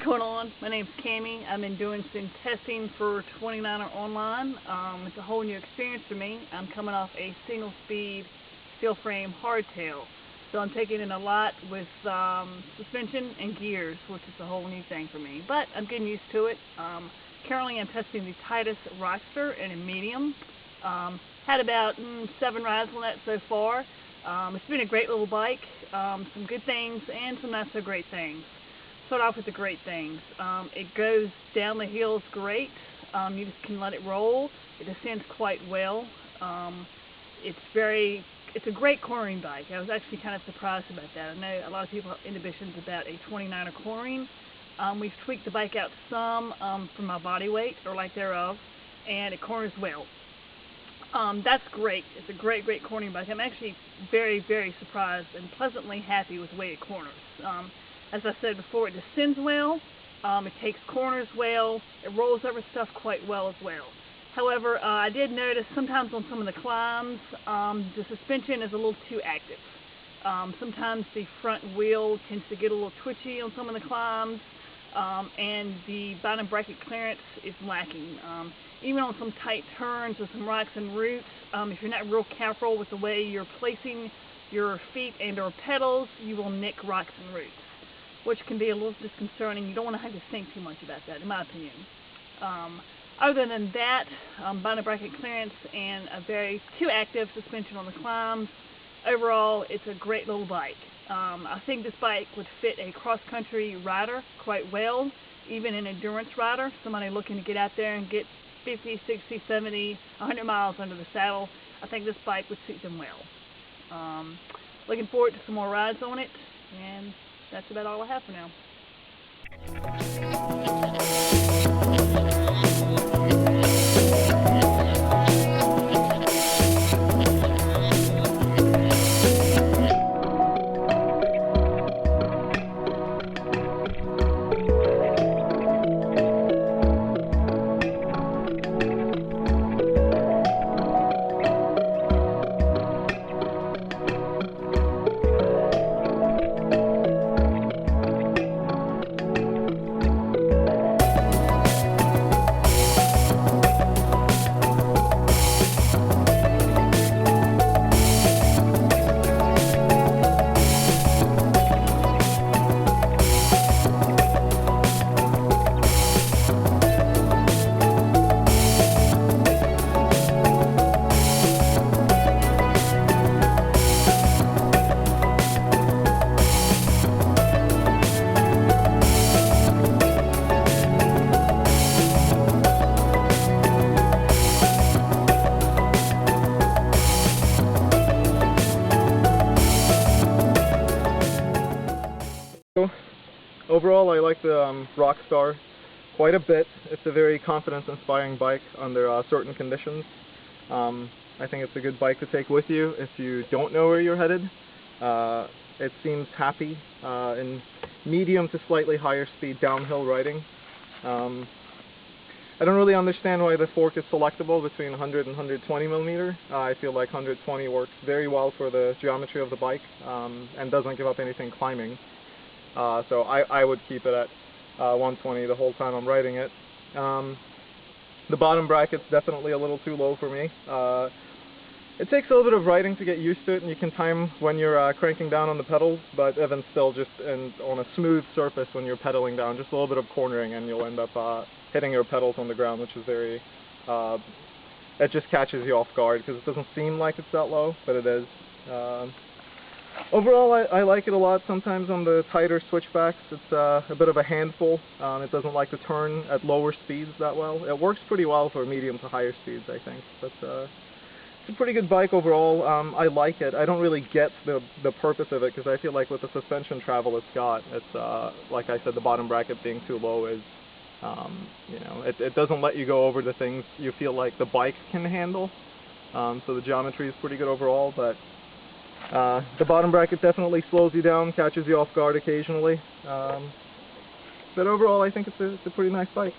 going on? My name's Cammie. I've been doing some testing for 29er online. It's a whole new experience for me. I'm coming off a single speed steel frame hardtail. So I'm taking in a lot with suspension and gears, which is a whole new thing for me. But I'm getting used to it. Currently I'm testing the Titus Rockstar in a medium. Had about 7 rides on that so far. It's been a great little bike. Some good things and some not so great things. Start off with the great things. It goes down the hills great. You just can let it roll. It descends quite well. It's a great cornering bike. I was actually kind of surprised about that. I know a lot of people have inhibitions about a 29er cornering. We've tweaked the bike out some from my body weight or lack thereof, and it corners well. That's great. It's a great cornering bike. I'm actually very surprised and pleasantly happy with the way it corners. As I said before, it descends well, it takes corners well, it rolls over stuff quite well as well. However, I did notice sometimes on some of the climbs, the suspension is a little too active. Sometimes the front wheel tends to get a little twitchy on some of the climbs, and the bottom bracket clearance is lacking. Even on some tight turns with some rocks and roots, if you're not real careful with the way you're placing your feet and or pedals, you will nick rocks and roots, which can be a little disconcerting. You don't want to have to think too much about that, in my opinion. Other than that, bottom bracket clearance and a very too active suspension on the climbs, overall it's a great little bike. I think this bike would fit a cross-country rider quite well, even an endurance rider, somebody looking to get out there and get 50, 60, 70, 100 miles under the saddle. I think this bike would suit them well. Looking forward to some more rides on it, and that's about all I have for now. Overall, I like the Rockstar quite a bit. It's a very confidence-inspiring bike under certain conditions. I think it's a good bike to take with you if you don't know where you're headed. It seems happy in medium to slightly higher speed downhill riding. I don't really understand why the fork is selectable between 100 and 120 millimeter. I feel like 120 works very well for the geometry of the bike and doesn't give up anything climbing. So I would keep it at 120 the whole time I'm riding it. The bottom bracket's definitely a little too low for me. It takes a little bit of riding to get used to it, and you can time when you're cranking down on the pedals, but even still, just on a smooth surface when you're pedaling down, just a little bit of cornering and you'll end up hitting your pedals on the ground, which is very, it just catches you off guard because it doesn't seem like it's that low, but it is. Overall, I like it a lot. Sometimes on the tighter switchbacks, it's a bit of a handful. It doesn't like to turn at lower speeds that well. It works pretty well for medium to higher speeds, I think. But it's a pretty good bike overall. I like it. I don't really get the purpose of it because I feel like with the suspension travel it's got, it's like I said, the bottom bracket being too low is, you know, it doesn't let you go over the things you feel like the bike can handle. So the geometry is pretty good overall, but the bottom bracket definitely slows you down, catches you off guard occasionally. But overall, I think it's a pretty nice bike.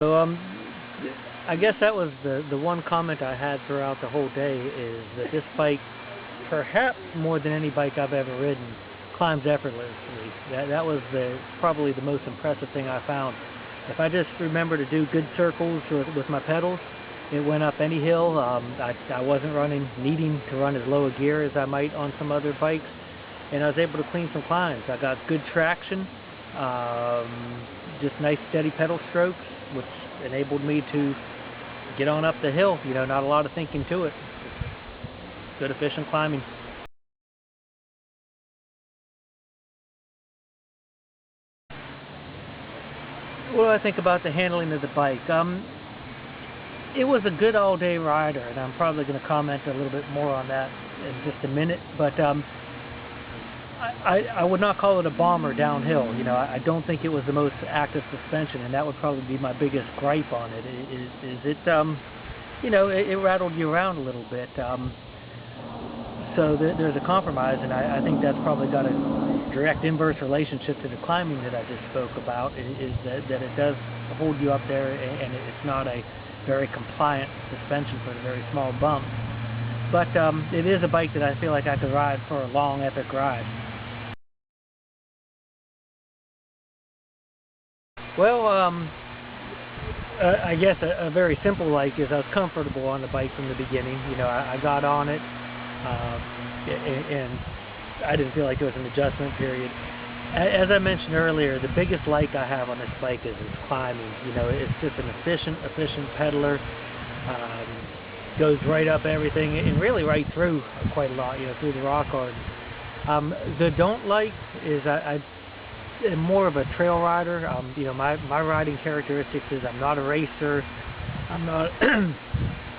So I guess that was the one comment I had throughout the whole day, is that this bike, perhaps more than any bike I've ever ridden, climbs effortlessly. That was probably the most impressive thing I found. If I just remember to do good circles with my pedals, it went up any hill. I wasn't needing to run as low a gear as I might on some other bikes, and I was able to clean some climbs. I got good traction, just nice steady pedal strokes, which enabled me to get on up the hill. You know, not a lot of thinking to it. Good, efficient climbing. What do I think about the handling of the bike? It was a good all-day rider, and I'm probably going to comment a little bit more on that in just a minute. But I would not call it a bomber downhill. You know, I don't think it was the most active suspension, and that would probably be my biggest gripe on it. You know, it rattled you around a little bit. So there's a compromise, and I think that's probably got a direct inverse relationship to the climbing that I just spoke about, is that it does hold you up there, and it's not a very compliant suspension for the very small bumps. But it is a bike that I feel like I could ride for a long, epic ride. Well, I guess a very simple like is I was comfortable on the bike from the beginning. You know, I got on it, and I didn't feel like there was an adjustment period. As I mentioned earlier, the biggest like I have on this bike is its climbing. You know, it's just an efficient pedaler. Goes right up everything and really right through quite a lot, you know, through the rock garden. The don't like is I'm more of a trail rider. You know, my riding characteristics is I'm not a racer. I'm not,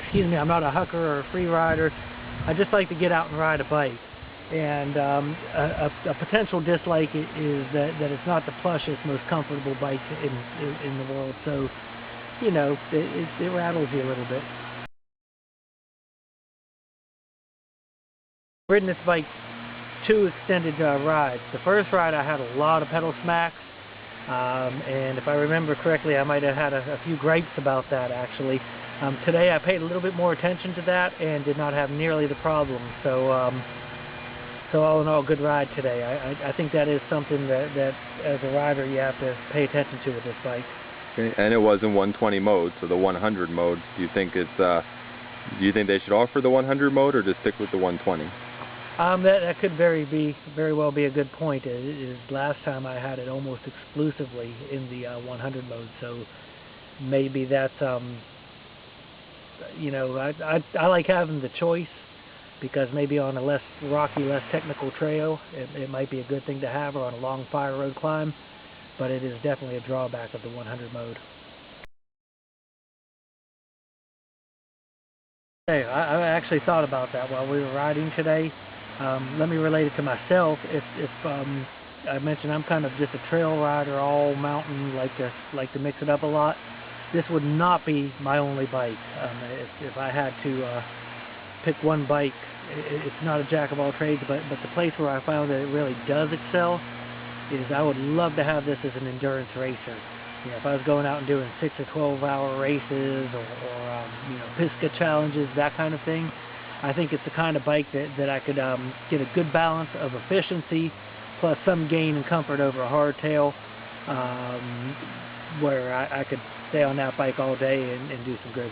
excuse me, I'm not a hucker or a free rider. I just like to get out and ride a bike. And a potential dislike is that it's not the plushest, most comfortable bike in the world. So, you know, it rattles you a little bit. I've ridden this bike 2 extended rides. The first ride I had a lot of pedal smacks, and if I remember correctly, I might have had a few gripes about that actually. Today I paid a little bit more attention to that and did not have nearly the problem. So all in all, good ride today. I think that is something that as a rider you have to pay attention to with this bike. Okay. And it was in 120 mode, so the 100 mode. Do you think do you think they should offer the 100 mode or just stick with the 120? That could very well be a good point. Last time I had it almost exclusively in the 100 mode, so maybe that's you know, I like having the choice, because maybe on a less rocky, less technical trail, it might be a good thing to have, or on a long fire road climb, but it is definitely a drawback of the 100 mode. Hey, I actually thought about that while we were riding today. Let me relate it to myself. If I mentioned I'm kind of just a trail rider, all mountain, like to mix it up a lot, this would not be my only bike. If I had to pick one bike, it's not a jack of all trades, but the place where I found that it really does excel is I would love to have this as an endurance racer. You know, if I was going out and doing 6 or 12-hour races or you know, Pisgah challenges, that kind of thing, I think it's the kind of bike that I could get a good balance of efficiency plus some gain and comfort over a hardtail, where I could stay on that bike all day and do some good.